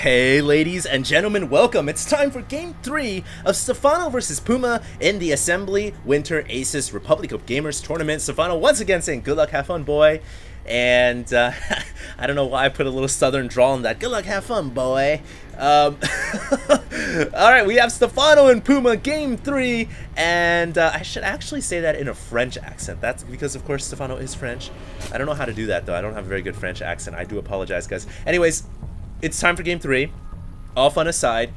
Hey ladies and gentlemen, welcome! It's time for Game 3 of Stephano vs. Puma in the Assembly Winter ASUS Republic of Gamers Tournament. Stephano once again saying good luck, have fun, boy. And I don't know why I put a little southern drawl in that. Good luck, have fun, boy. Alright, we have Stephano and Puma Game 3, and I should actually say that in a French accent. That's because, of course, Stephano is French. I don't know how to do that, though. I don't have a very good French accent. I do apologize, guys. Anyways, it's time for Game 3. All fun aside,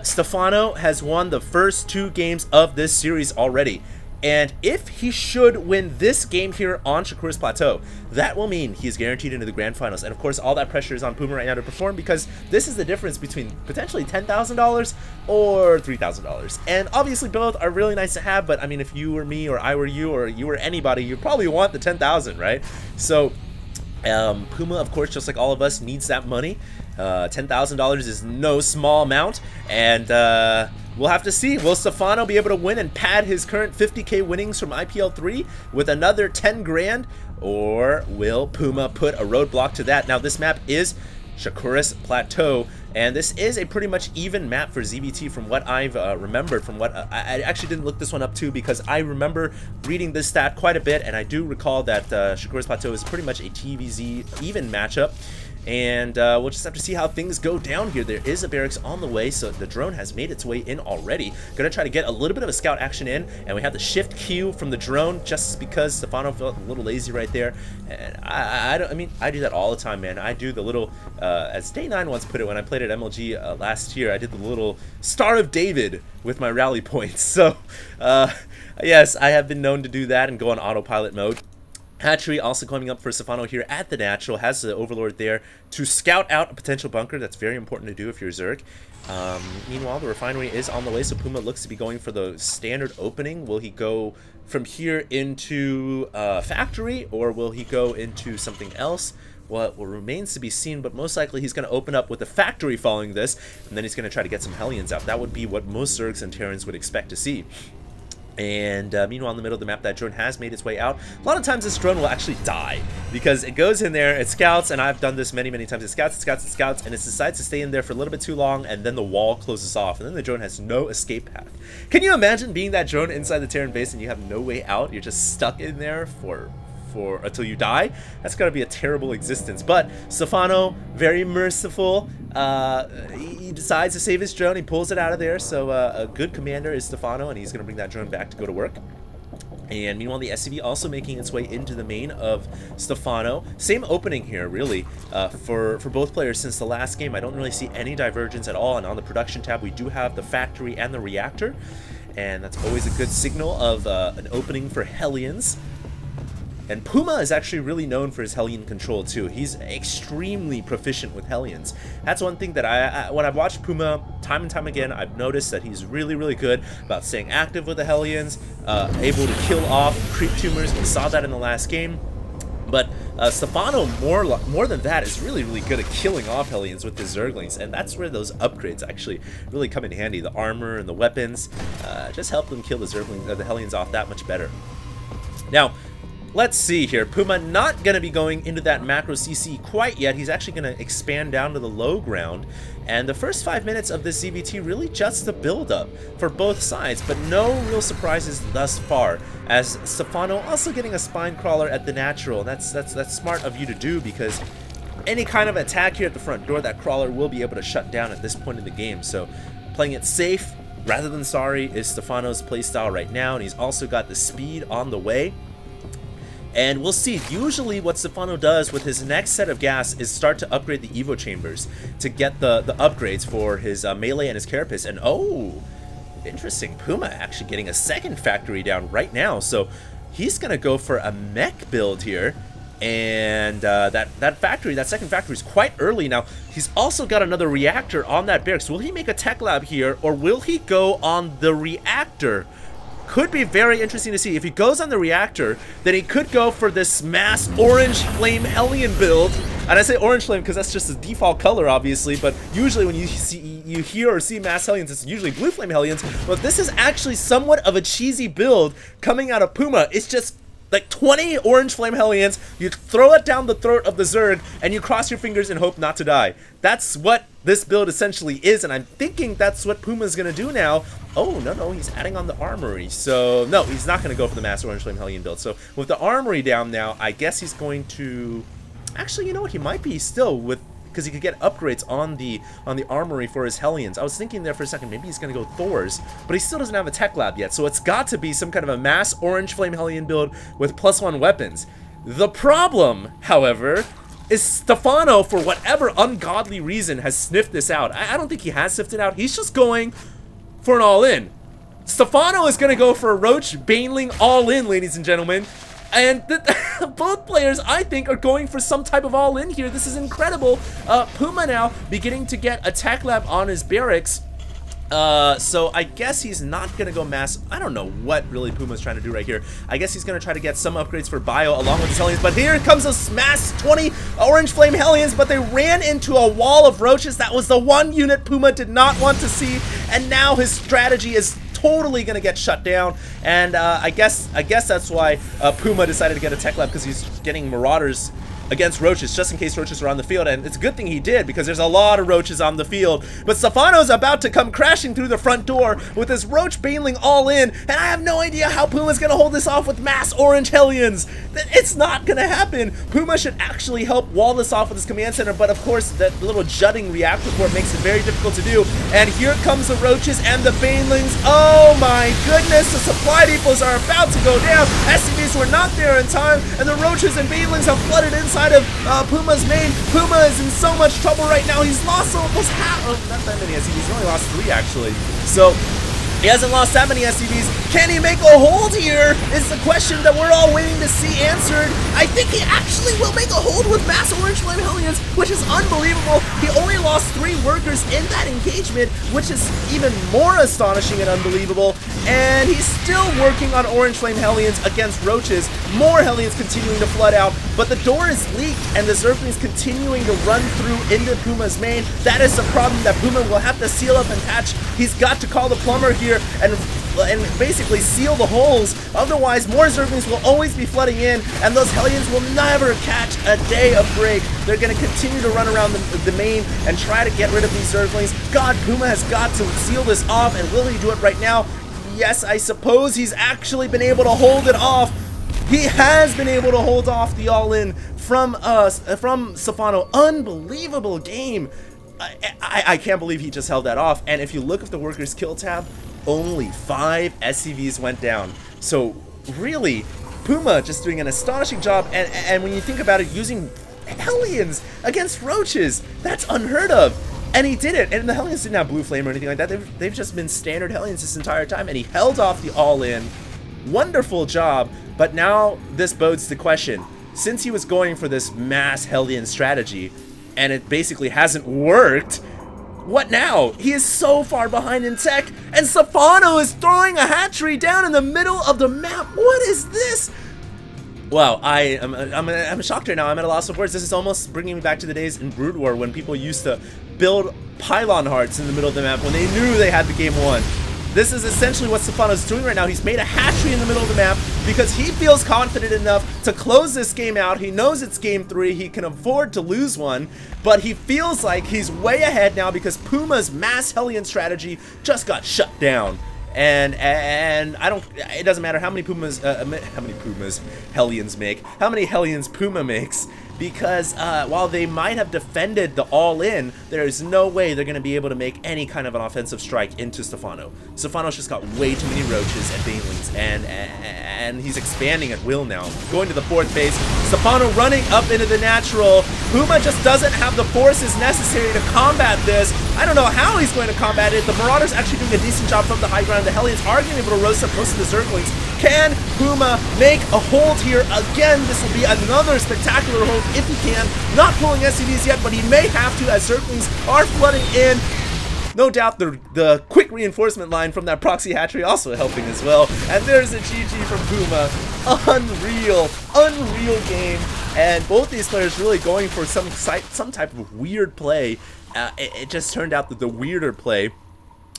Stephano has won the first 2 games of this series already. And if he should win this game here on Shakur's Plateau, that will mean he's guaranteed into the Grand Finals. And of course, all that pressure is on Puma right now to perform, because this is the difference between potentially $10,000 or $3,000. And obviously both are really nice to have, but I mean, if you were me or I were you or you were anybody, you probably want the $10,000, right? So Puma, of course, just like all of us, needs that money. $10,000 is no small amount, and we'll have to see. Will Stephano be able to win and pad his current 50K winnings from IPL 3 with another 10 grand, or will Puma put a roadblock to that? Now, this map is Shakur's Plateau, and this is a pretty much even map for ZVT from what I've remembered. From what I actually didn't look this one up too, because I remember reading this stat quite a bit, and I do recall that Shakur's Plateau is pretty much a TVZ even matchup. And we'll just have to see how things go down here. There is a barracks on the way, so the drone has made its way in already. Gonna try to get a little bit of a scout action in, and we have the shift Q from the drone just because Stephano felt a little lazy right there. And I do that all the time, man. I do the little, as Day9 once put it when I played at MLG last year, I did the little Star of David with my rally points. So, yes, I have been known to do that and go on autopilot mode. Hatchery also coming up for Stephano here at the Natural, has the Overlord there to scout out a potential bunker. That's very important to do if you're Zerg. Meanwhile, the refinery is on the way, so Puma looks to be going for the standard opening. Will he go from here into factory, or will he go into something else? Well, it remains to be seen, but most likely he's going to open up with the factory following this, and then he's going to try to get some Hellions out. That would be what most Zergs and Terrans would expect to see. And meanwhile, in the middle of the map, that drone has made its way out. A lot of times this drone will actually die, because it goes in there, it scouts, and I've done this many times. It scouts, and it decides to stay in there for a little bit too long, and then the wall closes off, and then the drone has no escape path. Can you imagine being that drone inside the Terran base and you have no way out? You're just stuck in there until you die? That's gotta be a terrible existence. But Stephano, very merciful. He decides to save his drone. He pulls it out of there. So a good commander is Stephano, and he's gonna bring that drone back to go to work. And meanwhile, the SCV also making its way into the main of Stephano. Same opening here, really, for both players since the last game. I don't really see any divergence at all. And on the production tab, we do have the factory and the reactor, and that's always a good signal of an opening for Hellions. And Puma is actually really known for his Hellion control too. He's extremely proficient with Hellions. That's one thing that when I've watched Puma time and time again, I've noticed that he's really good about staying active with the Hellions, able to kill off creep tumors. We saw that in the last game. But Stephano, more than that, is really good at killing off Hellions with his Zerglings, and that's where those upgrades actually really come in handy. The armor and the weapons just help them kill the Zerglings, the Hellions off that much better. Now, let's see here. Puma not going to be going into that macro CC quite yet. He's actually going to expand down to the low ground. And the first 5 minutes of this ZVT really just the build-up for both sides, but no real surprises thus far. As Stephano also getting a spine crawler at the Natural. That's smart of you to do, because any kind of attack here at the front door, that crawler will be able to shut down at this point in the game. So playing it safe rather than sorry is Stephano's playstyle right now, and he's also got the speed on the way. And we'll see. Usually what Stephano does with his next set of gas is start to upgrade the Evo chambers to get the upgrades for his melee and his carapace. And oh, interesting. Puma actually getting a second factory down right now. So he's going to go for a mech build here. And that second factory is quite early. Now, he's also got another reactor on that barracks. Will he make a tech lab here, or will he go on the reactor? Could be very interesting to see. If he goes on the reactor, then he could go for this mass orange flame Hellion build. And I say orange flame because that's just the default color, obviously, but usually when you hear or see mass Hellions, it's usually blue flame Hellions. But this is actually somewhat of a cheesy build coming out of Puma. It's just like 20 orange flame Hellions, you throw it down the throat of the Zerg, and you cross your fingers and hope not to die. That's what this build essentially is, and I'm thinking that's what Puma's gonna do now. Oh, no, he's adding on the armory. So, no, he's not gonna go for the mass orange flame Hellion build. So, with the armory down now, I guess he's going to... Actually, you know what? He might be still with... Because he could get upgrades on the armory for his Hellions. I was thinking there for a second, maybe he's going to go Thor's, but he still doesn't have a tech lab yet, so it's got to be some kind of a mass orange flame Hellion build with +1 weapons. The problem, however, is Stephano, for whatever ungodly reason, has sniffed this out. I don't think he has sniffed it out. He's just going for an all-in. Stephano is going to go for a Roach Baneling all-in, ladies and gentlemen. And both players, I think, are going for some type of all-in here. This is incredible. Puma now beginning to get a tech lab on his barracks. So I guess he's not going to go mass. I don't know what really Puma's trying to do right here. I guess he's going to try to get some upgrades for bio along with his Hellions. But here comes a mass 20 orange flame Hellions, but they ran into a wall of roaches. That was the one unit Puma did not want to see. And now his strategy is totally gonna get shut down, and I guess that's why Puma decided to get a tech lab, because he's getting marauders against roaches, just in case roaches are on the field, and it's a good thing he did, because there's a lot of roaches on the field. But Stephano's about to come crashing through the front door with his Roach Baneling all in, and I have no idea how Puma's gonna hold this off with mass orange Hellions. It's not gonna happen. Puma should actually help wall this off with his command center, but of course that little jutting reactor port makes it very difficult to do. And here comes the roaches and the Banelings. Oh my goodness, the supply depots are about to go down. SCVs were not there in time, and the roaches and Banelings have flooded inside of Puma's main. Puma is in so much trouble right now. He's lost almost half. Oh, not that many SCVs. He's only lost 3 actually. So he hasn't lost that many SCVs. Can he make a hold here? Is the question that we're all waiting to see answered. I think he actually will make a hold with mass orange flame Hellions, which is unbelievable. He only lost 3 workers in that engagement, which is even more astonishing and unbelievable. And he's still working on orange flame Hellions against roaches. More Hellions continuing to flood out, but the door is leaked and the Zerglings continuing to run through into Puma's main. That is the problem that Puma will have to seal up and patch. He's got to call the plumber here and basically seal the holes. Otherwise, more Zerglings will always be flooding in, and those Hellions will never catch a day of break. They're going to continue to run around the main and try to get rid of these Zerglings. God, Puma has got to seal this off, and will he do it right now? Yes, I suppose he's actually been able to hold it off. He has been able to hold off the all-in from Stephano. Unbelievable game. I can't believe he just held that off. And if you look at the workers kill tab, only 5 SCVs went down. So really, Puma just doing an astonishing job. And when you think about it, using Hellions against roaches, that's unheard of. And he did it. And the Hellions didn't have blue flame or anything like that. They've just been standard Hellions this entire time. And he held off the all-in. Wonderful job. But now this bodes the question. Since he was going for this mass Hellion strategy, and it basically hasn't worked, what now? He is so far behind in tech, and Stephano is throwing a hatchery down in the middle of the map. What is this? Wow, I'm shocked right now. I'm at a loss of words. This is almost bringing me back to the days in Brood War when people used to build pylon hearts in the middle of the map when they knew they had the game won. This is essentially what Stephano's doing right now. He's made a hatchery in the middle of the map because he feels confident enough to close this game out. He knows it's game 3. He can afford to lose one, but he feels like he's way ahead now because Puma's mass Hellion strategy just got shut down. And I don't. It doesn't matter how many Hellions make, how many Hellions Puma makes, because while they might have defended the all-in, there is no way they're going to be able to make any kind of an offensive strike into Stephano. Stephano's just got way too many roaches and banelings, and he's expanding at will now. Going to the 4th base, Stephano running up into the natural. Puma just doesn't have the forces necessary to combat this. I don't know how he's going to combat it. The Marauder's actually doing a decent job from the high ground. The Hellions are going to be able to roast up most of the Zerglings. Can Puma make a hold here? Again, this will be another spectacular hold if he can. Not pulling SCVs yet, but he may have to as Zerglings are flooding in. No doubt the quick reinforcement line from that proxy hatchery also helping as well. And there's a GG from Puma. Unreal game. And both these players really going for some type of weird play. It just turned out that the weirder play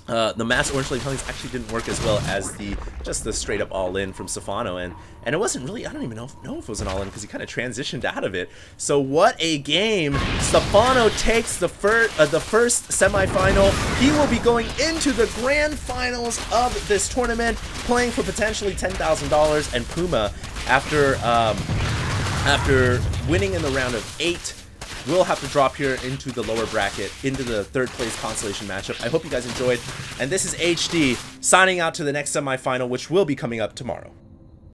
The mass orange lane penalties actually didn't work as well as just the straight up all in from Stephano, and it wasn't really, I don't even know if it was an all in because he kind of transitioned out of it. So what a game! Stephano takes the first semifinal. He will be going into the grand finals of this tournament, playing for potentially $10,000. And Puma, after winning in the round of 8. We'll have to drop here into the lower bracket, into the third place consolation matchup. I hope you guys enjoyed. And this is HD signing out to the next semifinal, which will be coming up tomorrow.